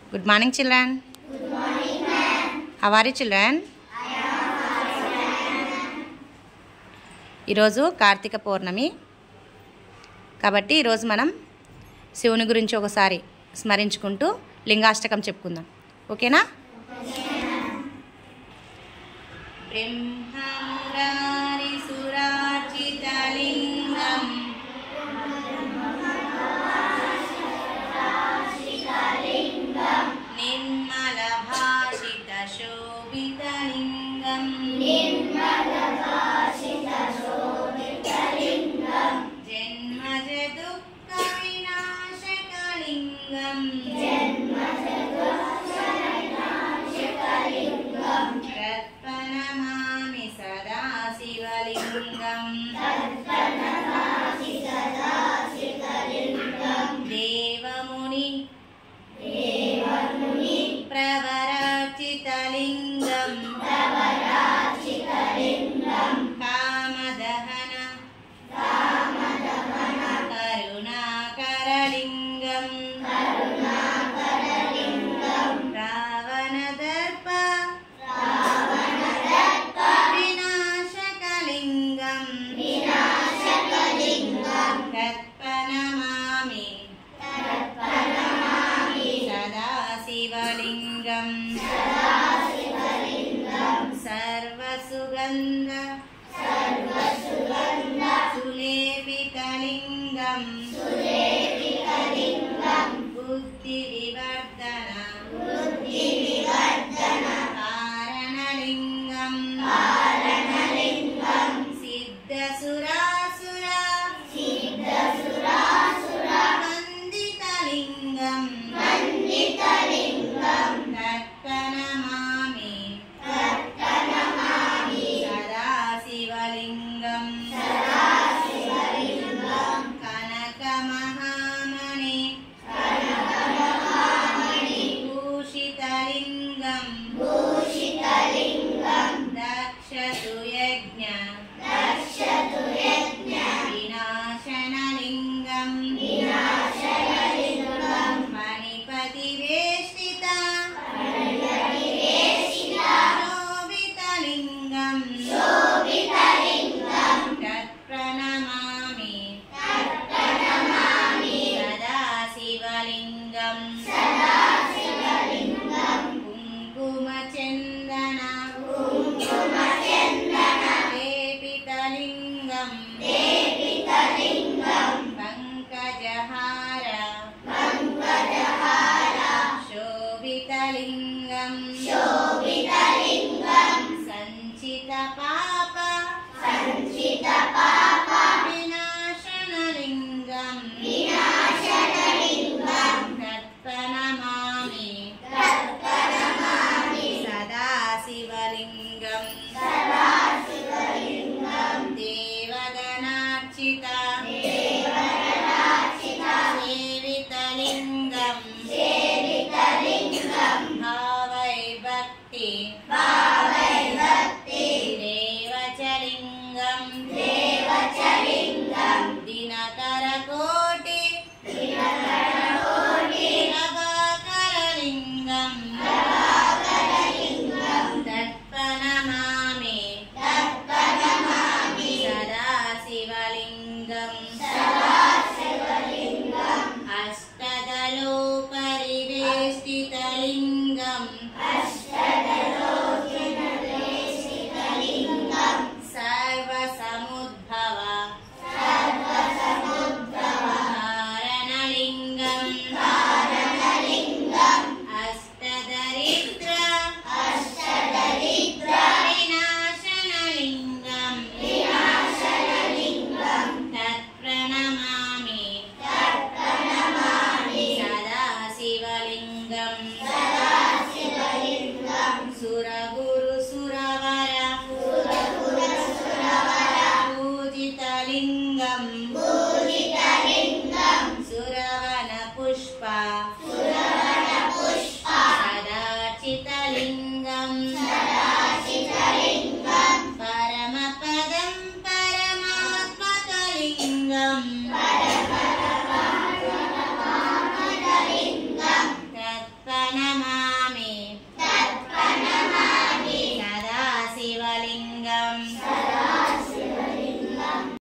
Good morning, children. Good morning, ma'am. How are you, children? I am fine. ఈరోజు కార్తీక పౌర్ణమి కాబట్టి ఈరోజు మనం శివుని గురించి ఒకసారి స్మరించుకుంటూ లింగాష్టకం చెప్పుకుందాం. ఓకేనా? బ్రహ్మమురారి సురార్చితలింగం నిర్మల భాషిత శోభితలింగం జన్మజ దుఃఖ వినాశకలింగం తత్ప్రణమామి సదా శివలింగం దేవముని ప్రవరార్చితలింగం కామదహన కరుణాకరలింగం రావణదర్ప వినాశకలింగం తత్ప్రణమామి సదా శివలింగం సర్వసుగంధ సులేపితలింగం బుద్ధి వివర్ధన కారణలింగం సిద్ధసురాసుర వందితలింగం తత్ప్రణమామి సదా శివలింగం కనకమహామణి భూషితలింగం దక్షతు యజ్ఞ వినాశనలింగం మణిపతివేష్టిత శోభితలింగం తత్ప్రణమామి సదా శివలింగం కుంకుమచందన లేపితలింగం పంకజహార శోభితలింగం సంచిత పాప వినాశనలింగం తత్ప్రణమామి సదా శివలింగం దేవగణార్చిత సేవితలింగం భావైర్భక్తి దేవచలింగం దినకరకోటి ప్రభాకరలింగం తత్ప్రణమామి సదా శివలింగం అష్టదలోపరివేష్టితలింగం సర్వసముద్భవ కారణలింగం అష్టదరిద్ర వినాశనలింగం తత్ప్రణమామి సదా శివలింగం సురగురు సురవర పూజితలింగం సురవన పుష్ప సదార్చితలింగం పరమపదం పరమాత్మకలింగం తత్ప నమః